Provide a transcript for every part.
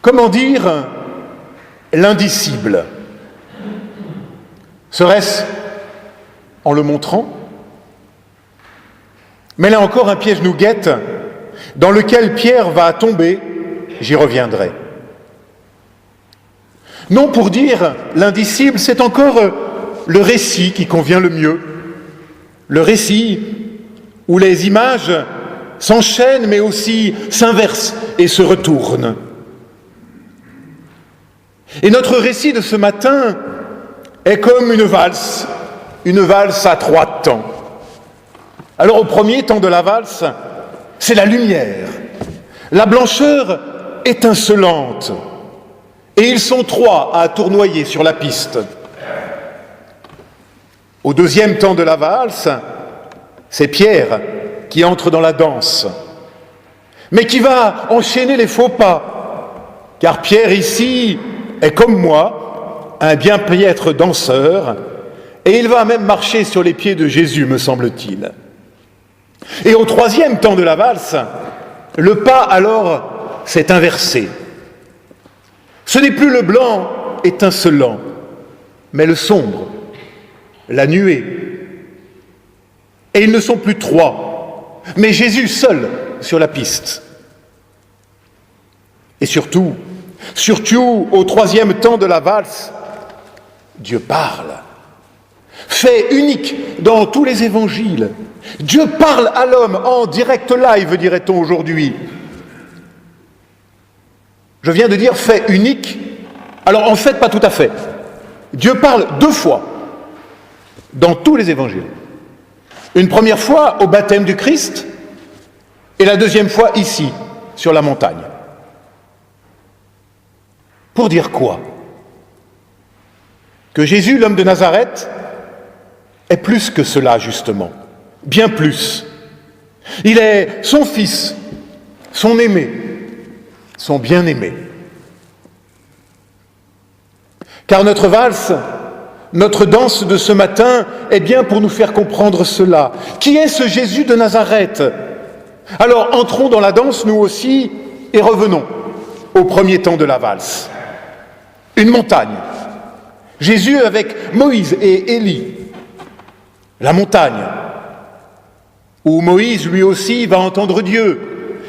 Comment dire l'indicible? Serait-ce en le montrant? Mais là encore, un piège nous guette, dans lequel Pierre va tomber, j'y reviendrai. Non, pour dire l'indicible, c'est encore le récit qui convient le mieux. Le récit où les images s'enchaînent mais aussi s'inversent et se retournent. Et notre récit de ce matin est comme une valse à 3 temps. Alors au premier temps de la valse, c'est la lumière, la blancheur étincelante, et ils sont 3 à tournoyer sur la piste. Au deuxième temps de la valse, c'est Pierre qui entre dans la danse, mais qui va enchaîner les faux pas, car Pierre ici est comme moi, un bien piètre danseur, et il va même marcher sur les pieds de Jésus, me semble-t-il. Et au troisième temps de la valse, le pas alors s'est inversé. Ce n'est plus le blanc étincelant, mais le sombre, la nuée. Et ils ne sont plus 3, mais Jésus seul sur la piste. Et surtout, au troisième temps de la valse, Dieu parle. Fait unique dans tous les évangiles. Dieu parle à l'homme en direct live, dirait-on aujourd'hui. Je viens de dire fait unique. Alors en fait, pas tout à fait. Dieu parle 2 fois dans tous les évangiles. Une première fois au baptême du Christ et la deuxième fois ici, sur la montagne. Pour dire quoi? Que Jésus, l'homme de Nazareth, est plus que cela, justement. Bien plus. Il est son fils, son aimé, son bien-aimé. Car notre valse, notre danse de ce matin est bien pour nous faire comprendre cela. Qui est ce Jésus de Nazareth? Alors entrons dans la danse, nous aussi, et revenons au premier temps de la valse. Une montagne. Jésus avec Moïse et Élie. La montagne, où Moïse, lui aussi, va entendre Dieu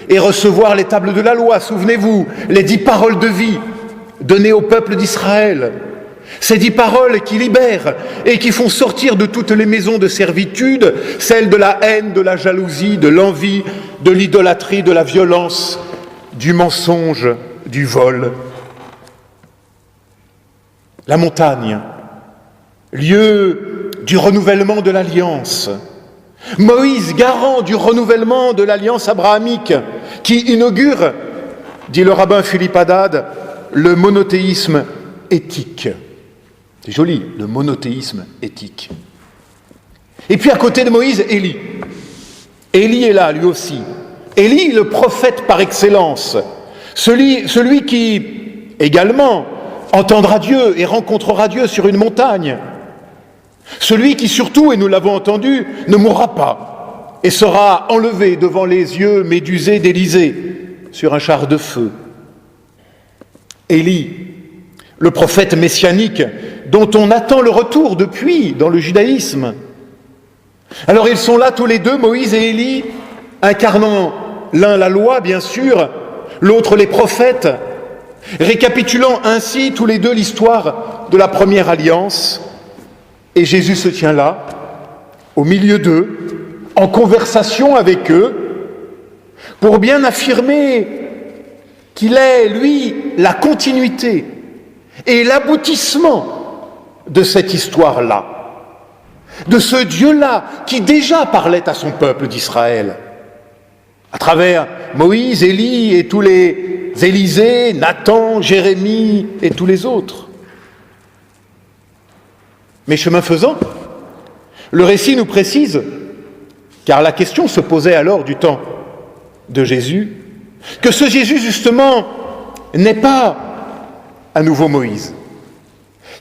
et recevoir les tables de la loi. Souvenez-vous, les 10 paroles de vie données au peuple d'Israël. Ces 10 paroles qui libèrent et qui font sortir de toutes les maisons de servitude, celles de la haine, de la jalousie, de l'envie, de l'idolâtrie, de la violence, du mensonge, du vol. La montagne, lieu du renouvellement de l'alliance. Moïse, garant du renouvellement de l'alliance abrahamique, qui inaugure, dit le rabbin Philippe Haddad, le monothéisme éthique. C'est joli, le monothéisme éthique. Et puis à côté de Moïse, Élie. Élie est là, lui aussi. Élie, le prophète par excellence, celui qui, également, entendra Dieu et rencontrera Dieu sur une montagne. Celui qui surtout, et nous l'avons entendu, ne mourra pas et sera enlevé devant les yeux médusés d'Élysée sur un char de feu. Élie, le prophète messianique dont on attend le retour depuis dans le judaïsme. Alors ils sont là tous les deux, Moïse et Élie, incarnant l'un la loi bien sûr, l'autre les prophètes, récapitulant ainsi tous les deux l'histoire de la première alliance. Et Jésus se tient là, au milieu d'eux, en conversation avec eux, pour bien affirmer qu'il est, lui, la continuité et l'aboutissement de cette histoire-là, de ce Dieu-là qui déjà parlait à son peuple d'Israël, à travers Moïse, Élie et tous les Élysées, Nathan, Jérémie et tous les autres. Mais chemin faisant, le récit nous précise, car la question se posait alors du temps de Jésus, que ce Jésus justement n'est pas un nouveau Moïse,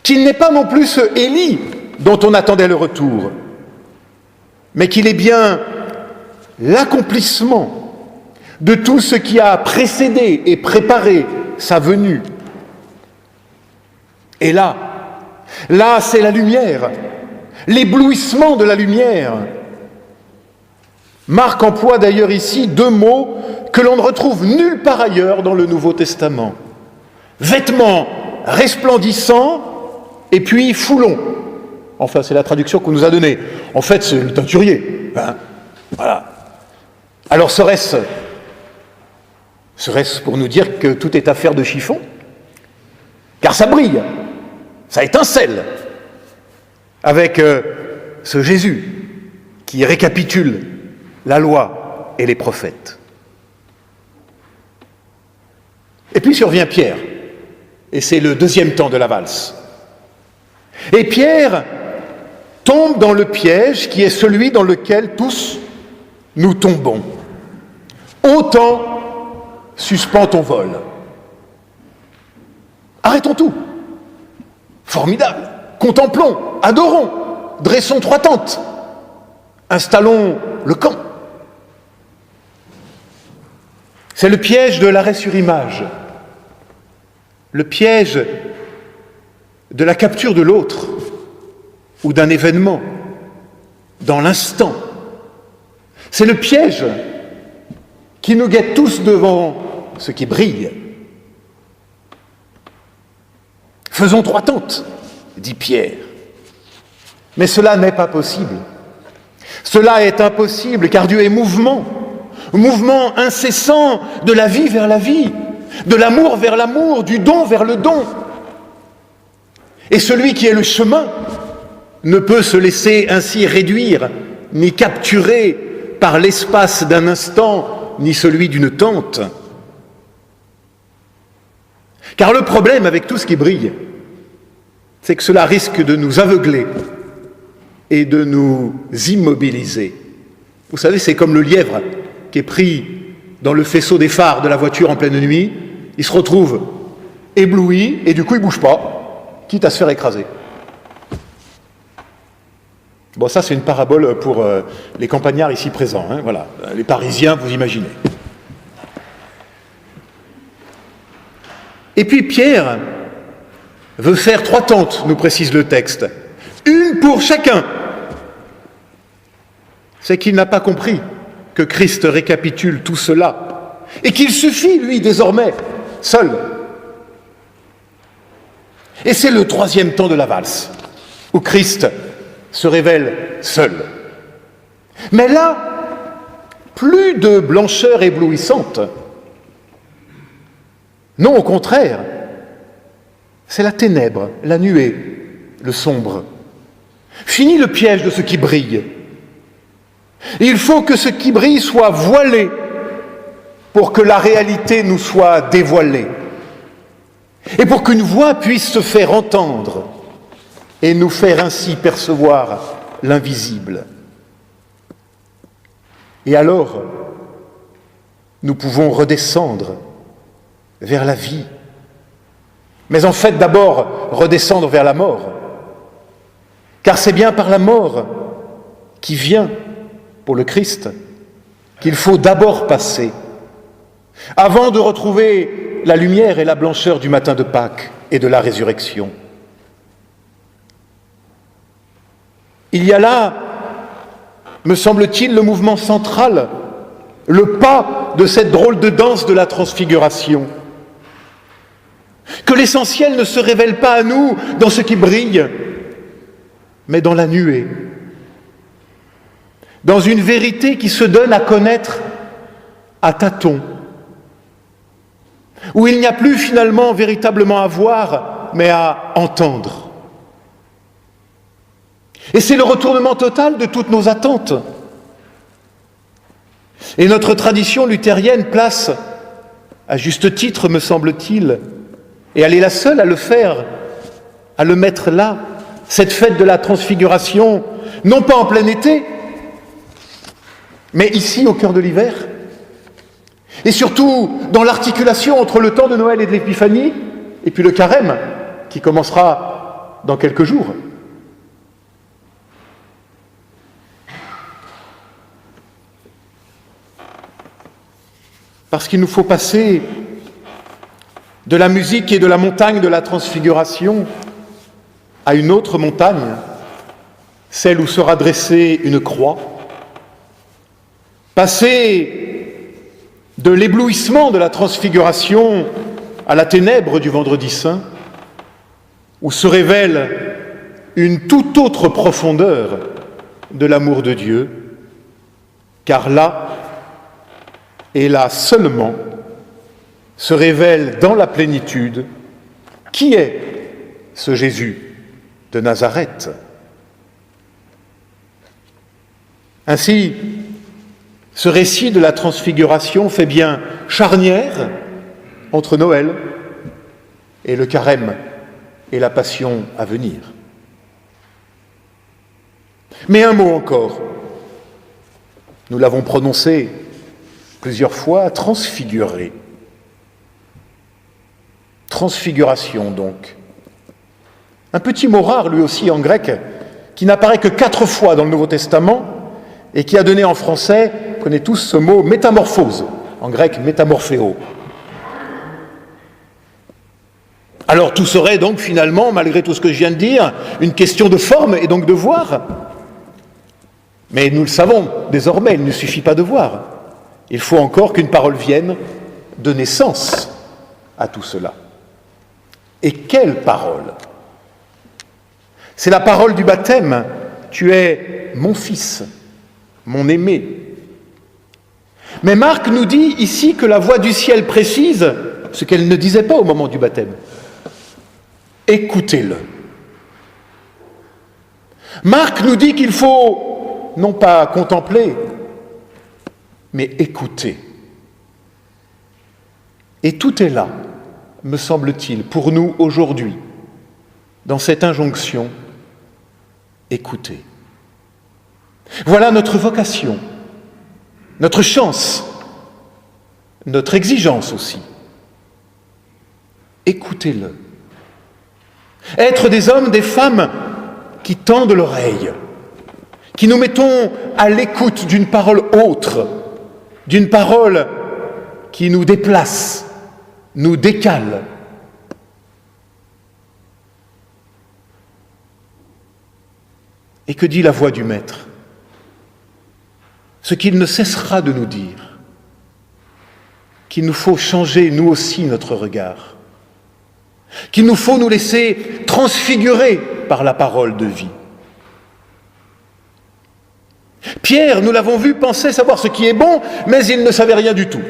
qu'il n'est pas non plus ce Élie dont on attendait le retour, mais qu'il est bien l'accomplissement de tout ce qui a précédé et préparé sa venue. Et là, c'est la lumière, l'éblouissement de la lumière. Marc emploie d'ailleurs ici deux mots que l'on ne retrouve nulle part ailleurs dans le Nouveau Testament. Vêtements resplendissants et puis foulons. Enfin, c'est la traduction qu'on nous a donnée. En fait, c'est le teinturier. Voilà. Alors, serait-ce pour nous dire que tout est affaire de chiffon? Car ça brille, ça étincelle, avec ce Jésus qui récapitule la loi et les prophètes. Et puis survient Pierre, et c'est le deuxième temps de la valse. Et Pierre tombe dans le piège qui est celui dans lequel tous nous tombons. Autant suspend ton vol. Arrêtons tout. Formidable. Contemplons, adorons, dressons trois tentes, installons le camp. C'est le piège de l'arrêt sur image, le piège de la capture de l'autre ou d'un événement dans l'instant. C'est le piège qui nous guette tous devant ce qui brille. Faisons trois tentes, dit Pierre. Mais cela n'est pas possible. Cela est impossible car Dieu est mouvement incessant de la vie vers la vie, de l'amour vers l'amour, du don vers le don. Et celui qui est le chemin ne peut se laisser ainsi réduire, ni capturer par l'espace d'un instant, ni celui d'une tente. Car le problème avec tout ce qui brille, c'est que cela risque de nous aveugler et de nous immobiliser. Vous savez, c'est comme le lièvre qui est pris dans le faisceau des phares de la voiture en pleine nuit, il se retrouve ébloui et du coup il ne bouge pas, quitte à se faire écraser. Bon, ça c'est une parabole pour les campagnards ici présents, hein, voilà. Les Parisiens, vous imaginez. Et puis Pierre veut faire trois tentes, nous précise le texte, une pour chacun. C'est qu'il n'a pas compris que Christ récapitule tout cela et qu'il suffit, lui, désormais, seul. Et c'est le troisième temps de la valse, où Christ se révèle seul. Mais là, plus de blancheur éblouissante. Non, au contraire, c'est la ténèbre, la nuée, le sombre. Fini le piège de ce qui brille. Il faut que ce qui brille soit voilé pour que la réalité nous soit dévoilée et pour qu'une voix puisse se faire entendre et nous faire ainsi percevoir l'invisible. Et alors, nous pouvons redescendre vers la vie. Mais en fait, d'abord, redescendre vers la mort. Car c'est bien par la mort qui vient pour le Christ qu'il faut d'abord passer, avant de retrouver la lumière et la blancheur du matin de Pâques et de la résurrection. Il y a là, me semble-t-il, le mouvement central, le pas de cette drôle de danse de la transfiguration. Que l'essentiel ne se révèle pas à nous dans ce qui brille, mais dans la nuée, dans une vérité qui se donne à connaître à tâtons, où il n'y a plus finalement véritablement à voir, mais à entendre. Et c'est le retournement total de toutes nos attentes. Et notre tradition luthérienne place, à juste titre me semble-t-il, et elle est la seule à le faire, à le mettre là, cette fête de la transfiguration, non pas en plein été, mais ici au cœur de l'hiver, et surtout dans l'articulation entre le temps de Noël et de l'Épiphanie, et puis le carême, qui commencera dans quelques jours. Parce qu'il nous faut passer de la musique et de la montagne de la transfiguration à une autre montagne, celle où sera dressée une croix, passer de l'éblouissement de la transfiguration à la ténèbre du vendredi saint, où se révèle une toute autre profondeur de l'amour de Dieu, car là, et là seulement, se révèle dans la plénitude qui est ce Jésus de Nazareth. Ainsi, ce récit de la transfiguration fait bien charnière entre Noël et le carême et la passion à venir. Mais un mot encore, nous l'avons prononcé plusieurs fois, transfigurer. Transfiguration donc. Un petit mot rare lui aussi en grec, qui n'apparaît que 4 fois dans le Nouveau Testament et qui a donné en français, vous connaissez tous ce mot, métamorphose, en grec métamorphéo. Alors tout serait donc finalement, malgré tout ce que je viens de dire, une question de forme et donc de voir. Mais nous le savons désormais, il ne suffit pas de voir. Il faut encore qu'une parole vienne donner sens à tout cela. Et quelle parole! C'est la parole du baptême. Tu es mon fils, mon aimé. Mais Marc nous dit ici que la voix du ciel précise ce qu'elle ne disait pas au moment du baptême. Écoutez-le. Marc nous dit qu'il faut non pas contempler, mais écouter. Et tout est là, me semble-t-il, pour nous aujourd'hui, dans cette injonction, écouter. Voilà notre vocation, notre chance, notre exigence aussi. Écoutez-le. Être des hommes, des femmes qui tendent l'oreille, qui nous mettons à l'écoute d'une parole autre, d'une parole qui nous déplace, nous décale. Et que dit la voix du Maître? Ce qu'il ne cessera de nous dire, qu'il nous faut changer nous aussi notre regard, qu'il nous faut nous laisser transfigurer par la parole de vie. Pierre, nous l'avons vu, pensait savoir ce qui est bon, mais il ne savait rien du tout,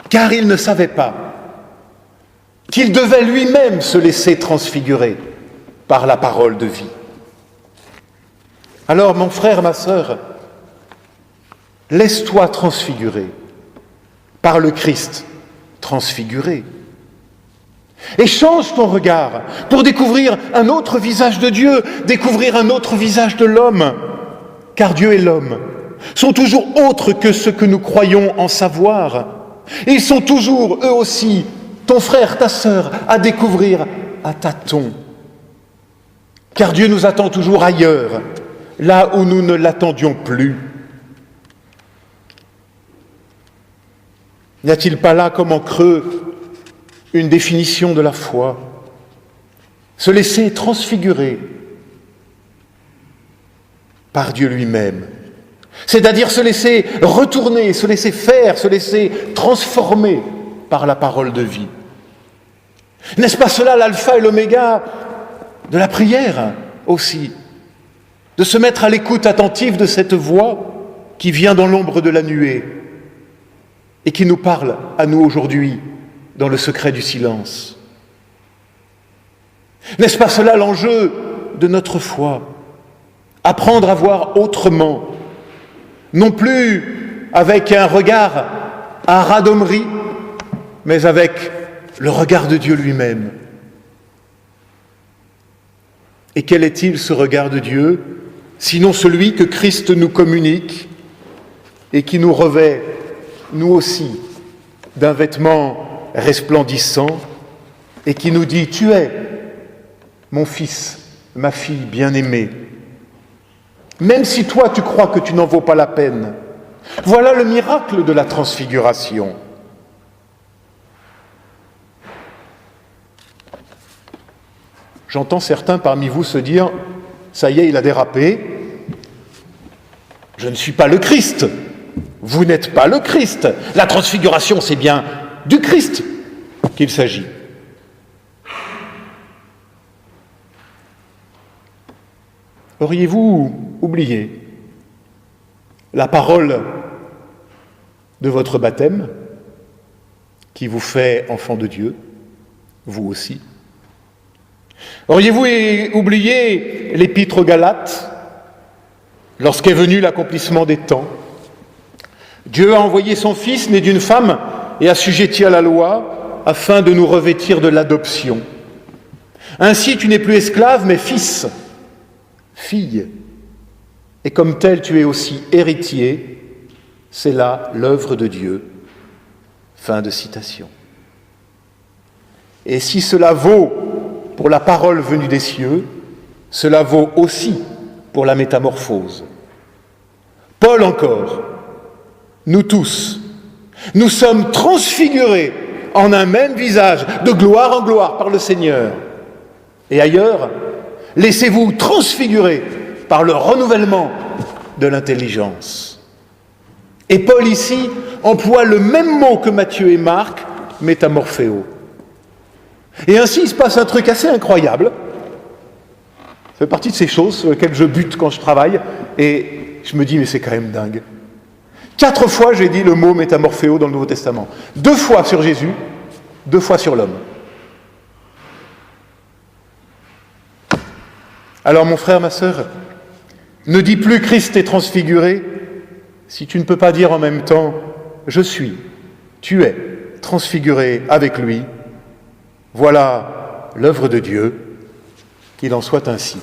car il ne savait pas qu'il devait lui-même se laisser transfigurer par la parole de vie. Alors, mon frère, ma sœur, laisse-toi transfigurer par le Christ transfiguré. Et change ton regard pour découvrir un autre visage de Dieu, découvrir un autre visage de l'homme. Car Dieu et l'homme sont toujours autres que ce que nous croyons en savoir. Et ils sont toujours, eux aussi, ton frère, ta sœur, à découvrir à tâtons. Car Dieu nous attend toujours ailleurs, là où nous ne l'attendions plus. N'y a-t-il pas là, comme en creux, une définition de la foi? Se laisser transfigurer par Dieu lui-même, c'est-à-dire se laisser retourner, se laisser faire, se laisser transformer par la parole de vie. N'est-ce pas cela l'alpha et l'oméga de la prière aussi? De se mettre à l'écoute attentive de cette voix qui vient dans l'ombre de la nuée et qui nous parle à nous aujourd'hui dans le secret du silence. N'est-ce pas cela l'enjeu de notre foi? Apprendre à voir autrement, non plus avec un regard à radomerie, mais avec le regard de Dieu lui-même. Et quel est-il ce regard de Dieu, sinon celui que Christ nous communique et qui nous revêt, nous aussi, d'un vêtement resplendissant et qui nous dit « Tu es mon fils, ma fille bien-aimée ». Même si toi tu crois que tu n'en vaux pas la peine. Voilà le miracle de la transfiguration. J'entends certains parmi vous se dire, ça y est, il a dérapé, je ne suis pas le Christ, vous n'êtes pas le Christ. La transfiguration, c'est bien du Christ qu'il s'agit. Auriez-vous oublié la parole de votre baptême qui vous fait enfant de Dieu, vous aussi? Auriez-vous oublié l'épître aux Galates, lorsqu'est venu l'accomplissement des temps? Dieu a envoyé son Fils, né d'une femme et assujetti à la loi, afin de nous revêtir de l'adoption. Ainsi, tu n'es plus esclave, mais fils, fille. Et comme tel, tu es aussi héritier. C'est là l'œuvre de Dieu. Fin de citation. Et si cela vaut pour la parole venue des cieux, cela vaut aussi pour la métamorphose. Paul encore, nous tous, nous sommes transfigurés en un même visage, de gloire en gloire par le Seigneur. Et ailleurs, laissez-vous transfigurer par le renouvellement de l'intelligence. Et Paul ici emploie le même mot que Matthieu et Marc, métamorphéo. Et ainsi il se passe un truc assez incroyable. Ça fait partie de ces choses sur lesquelles je bute quand je travaille, et je me dis, mais c'est quand même dingue. 4 fois j'ai dit le mot métamorphéo dans le Nouveau Testament. 2 fois sur Jésus, 2 fois sur l'homme. Alors mon frère, ma sœur, ne dis plus Christ est transfiguré si tu ne peux pas dire en même temps je suis, tu es transfiguré avec lui. Voilà l'œuvre de Dieu, qu'il en soit ainsi.